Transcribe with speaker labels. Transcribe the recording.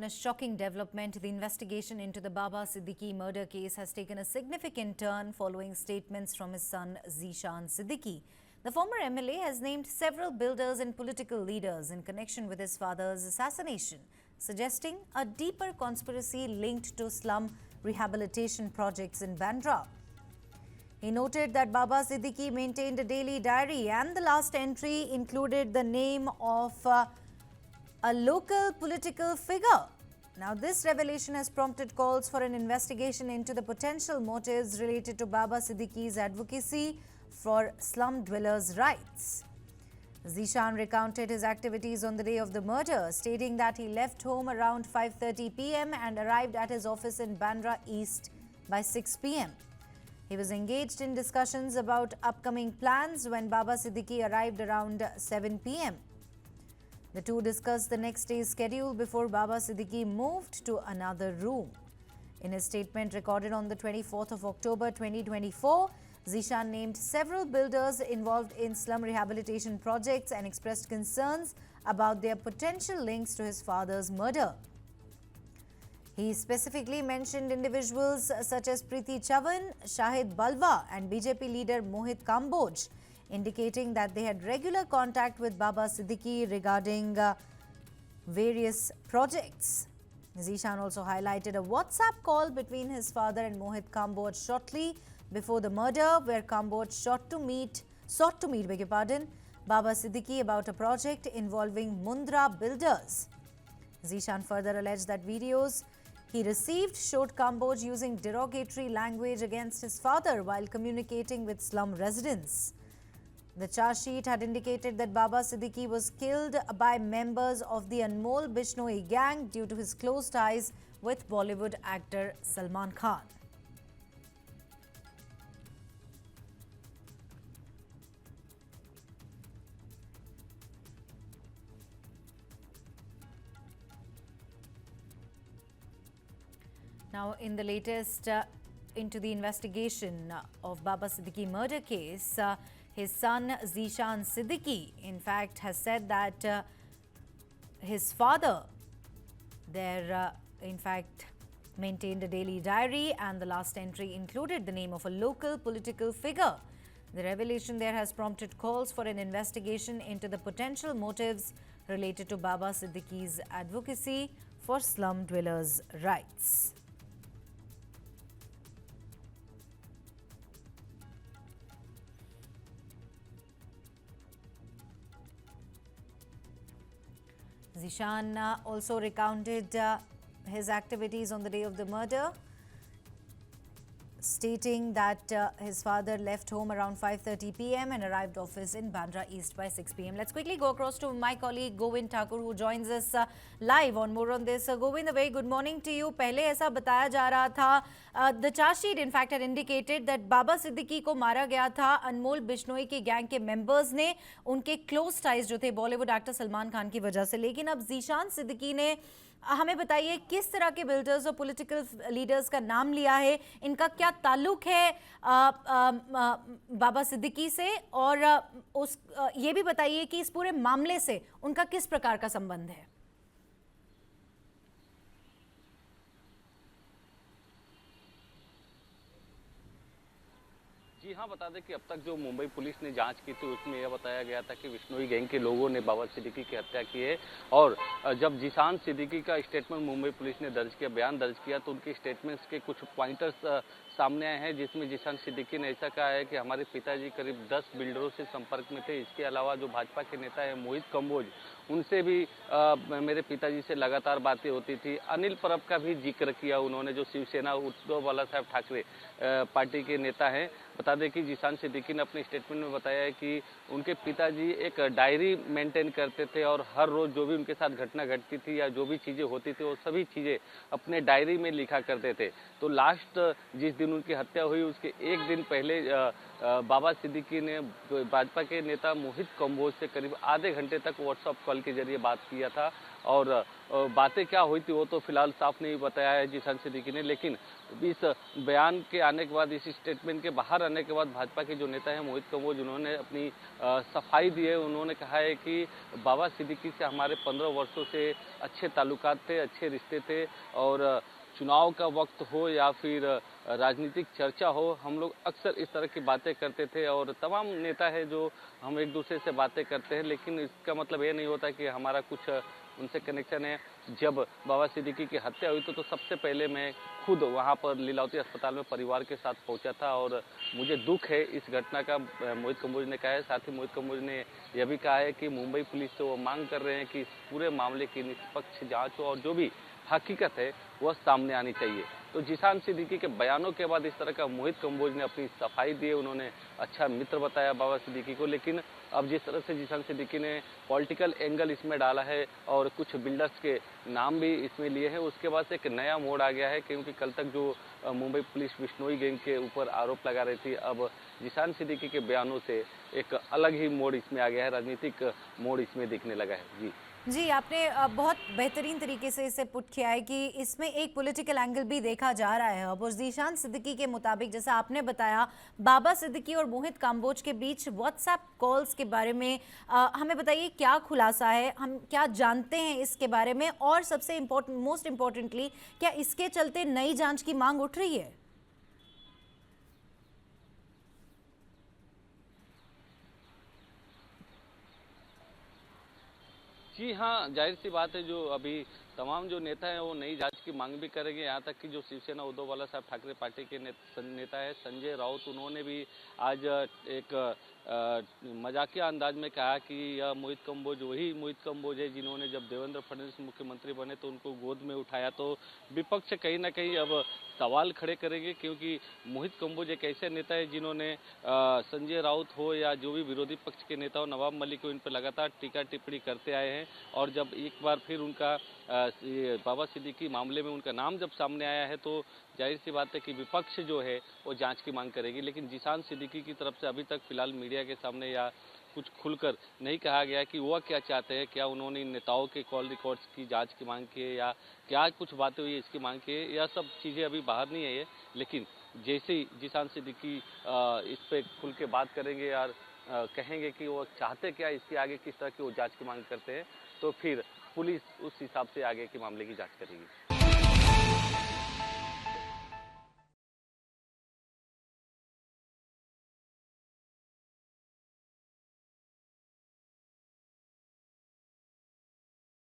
Speaker 1: in a shocking development. The investigation into the Baba Siddiqui murder case has taken a significant turn following statements from his son Zeeshan Siddiqui. The former MLA has named several builders and political leaders in connection with his father's assassination, suggesting a deeper conspiracy linked to slum rehabilitation projects in Bandra. He noted that Baba Siddiqui maintained a daily diary and the last entry included the name of a local political figure. Now, this revelation has prompted calls for an investigation into the potential motives related to Baba Siddiqui's advocacy for slum dwellers' rights. Zeeshan recounted his activities on the day of the murder, stating that he left home around 5:30 p.m. and arrived at his office in Bandra East by 6 p.m. He was engaged in discussions about upcoming plans when Baba Siddiqui arrived around 7 p.m. The two discussed the next day's schedule before Baba Siddiqui moved to another room. In his statement recorded on the 24th of October 2024, Zeeshan named several builders involved in slum rehabilitation projects and expressed concerns about their potential links to his father's murder. He specifically mentioned individuals such as Preeti Chavan, Shahid Balwa and BJP leader Mohit Kamboj, indicating that they had regular contact with Baba Siddiqui regarding various projects. Zeeshan also highlighted a WhatsApp call between his father and Mohit Kamboj shortly before the murder, where Kamboj sought to meet Baba Siddiqui about a project involving Mundra builders. Zeeshan further alleged that videos he received showed Kamboj using derogatory language against his father while communicating with slum residents. The charge sheet had indicated that Baba Siddiqui was killed by members of the Anmol Bishnoi gang due to his close ties with Bollywood actor Salman Khan. Now, in the latest into the investigation of Baba Siddiqui murder case, his son Zeeshan Siddiqui, in fact, has said that his father in fact, maintained a daily diary and the last entry included the name of a local political figure. The revelation there has prompted calls for an investigation into the potential motives related to Baba Siddiqui's advocacy for slum dwellers' rights. Zeeshan also recounted his activities on the day of the murder, stating that his father left home around 5:30 p.m. and arrived office in Bandra East by 6 p.m. Let's quickly go across to my colleague Govind Thakur, who joins us live on More on This. Govind, a very good morning to you. पहले ऐसा बताया जा रहा था, the charge sheet in fact had indicated that Baba Siddiqui को मारा गया था अनमोल बिश्नोई के गैंग के मेंबर्स ने, उनके क्लोज टाइज जो थे बॉलीवुड एक्टर सलमान खान की वजह से। लेकिन अब ज़ीशान सिद्दीकी ने हमें बताइए किस तरह के बिल्डर्स और पॉलिटिकल लीडर्स का नाम लिया है, इनका क्या ताल्लुक है बाबा सिद्दीकी से, और ये भी बताइए कि इस पूरे मामले से उनका किस प्रकार का संबंध है।
Speaker 2: जी हाँ, बता दें कि अब तक जो मुंबई पुलिस ने जांच की थी उसमें यह बताया गया था कि बिश्नोई गैंग के लोगों ने बाबा सिद्दीकी की हत्या की है। और जब ज़ीशान सिद्दीकी का स्टेटमेंट मुंबई पुलिस ने दर्ज किया, बयान दर्ज किया, तो उनके स्टेटमेंट्स के कुछ पॉइंटर्स सामने आए हैं, जिसमें ज़ीशान सिद्दीकी ने ऐसा कहा है कि हमारे पिताजी करीब 10 बिल्डरों से संपर्क में थे। इसके अलावा जो भाजपा के नेता है मोहित कंबोज, उनसे भी मेरे पिताजी से लगातार बातें होती थी। अनिल परब का भी जिक्र किया उन्होंने, जो शिवसेना उद्धव बालासाहेब ठाकरे पार्टी के नेता हैं। बता दें कि ज़ीशान सिद्दीकी ने अपने स्टेटमेंट में बताया है कि उनके पिताजी एक डायरी मेंटेन करते थे और हर रोज़ जो भी उनके साथ घटना घटती थी या जो भी चीज़ें होती थी वो सभी चीज़ें अपने डायरी में लिखा करते थे। तो लास्ट जिस दिन उनकी हत्या हुई उसके एक दिन पहले बाबा सिद्दीकी ने भाजपा के नेता मोहित कंबोज से करीब आधे घंटे तक व्हाट्सएप कॉल के जरिए बात किया था और बातें क्या हुई थी वो तो फिलहाल साफ नहीं बताया है जीशान सिद्दीकी ने। लेकिन इस बयान के आने के बाद, इस स्टेटमेंट के बाहर आने के बाद भाजपा के जो नेता हैं मोहित कंबोज, उन्होंने अपनी सफाई दी है। उन्होंने कहा है कि बाबा सिद्दीकी से हमारे 15 वर्षों से अच्छे ताल्लुकात थे, अच्छे रिश्ते थे, और चुनाव का वक्त हो या फिर राजनीतिक चर्चा हो, हम लोग अक्सर इस तरह की बातें करते थे। और तमाम नेता है जो हम एक दूसरे से बातें करते हैं, लेकिन इसका मतलब ये नहीं होता कि हमारा कुछ उनसे कनेक्शन है। जब बाबा सिद्दीकी की हत्या हुई तो सबसे पहले मैं खुद वहां पर लीलावती अस्पताल में परिवार के साथ पहुंचा था, और मुझे दुख है इस घटना का, मोहित कंबोज ने कहा है। साथ ही मोहित कंबोज ने यह भी कहा है कि मुंबई पुलिस से वो मांग कर रहे हैं कि इस पूरे मामले की निष्पक्ष जांच हो और जो भी हकीकत है वह सामने आनी चाहिए। तो जीशान सिद्दीकी के बयानों के बाद इस तरह का मोहित कंबोज ने अपनी सफाई दी है। उन्होंने अच्छा मित्र बताया बाबा सिद्दीकी को। लेकिन अब जिस तरह से जीशान सिद्दीकी ने पॉलिटिकल एंगल इसमें डाला है और कुछ बिल्डर्स के नाम भी इसमें लिए हैं, उसके बाद से एक नया मोड़ आ गया है। क्योंकि कल तक जो मुंबई पुलिस बिश्नोई गैंग के ऊपर आरोप लगा रही थी, अब जीशान सिद्दीकी के बयानों से एक अलग ही मोड़ इसमें आ गया है, राजनीतिक मोड़ इसमें दिखने लगा है। जी
Speaker 1: जी, आपने बहुत बेहतरीन तरीके से इसे पुट किया है कि इसमें एक पॉलिटिकल एंगल भी देखा जा रहा है। अब और जीशान सिद्दीकी के मुताबिक, जैसा आपने बताया, बाबा सिद्दीकी और मोहित काम्बोज के बीच व्हाट्सएप कॉल्स के बारे में हमें बताइए क्या खुलासा है, हम क्या जानते हैं इसके बारे में, और सबसे मोस्ट इम्पोर्टेंटली, क्या इसके चलते नई जांच की मांग उठ रही है?
Speaker 2: जी हाँ, जाहिर सी बात है, जो अभी तमाम जो नेता हैं वो नई जांच की मांग भी करेंगे। यहाँ तक कि जो शिवसेना उद्धव बाला साहब ठाकरे पार्टी के नेता है संजय राउत, उन्होंने भी आज एक मजाकिया अंदाज में कहा कि यह मोहित कंबोज वही मोहित कंबोज है जिन्होंने जब देवेंद्र फडणवीस मुख्यमंत्री बने तो उनको गोद में उठाया। तो विपक्ष कहीं ना कहीं अब सवाल खड़े करेंगे, क्योंकि मोहित कंबोज एक ऐसे नेता है जिन्होंने संजय राउत हो या जो भी विरोधी पक्ष के नेता हो, नवाब मलिक को, इन पर लगातार टीका टिप्पणी करते आए हैं। और जब एक बार फिर उनका बाबा सिद्दीकी मामले में उनका नाम जब सामने आया है तो जाहिर सी बात है कि विपक्ष जो है वो जांच की मांग करेगी। लेकिन जीशान सिद्दीकी की तरफ से अभी तक फिलहाल मीडिया के सामने या कुछ खुलकर नहीं कहा गया कि वह क्या चाहते हैं। क्या उन्होंने इन नेताओं के कॉल रिकॉर्ड्स की जांच की मांग की है या क्या कुछ बातें हुई है इसकी मांग की है, यह सब चीज़ें अभी बाहर नहीं आई है। लेकिन जैसे ही जीशान सिद्दीकी इस पर खुल के बात करेंगे यार, कहेंगे कि वो चाहते क्या, इसके आगे किस तरह की वो जांच की मांग करते हैं, तो फिर पुलिस उस हिसाब से आगे के मामले की जांच करेगी।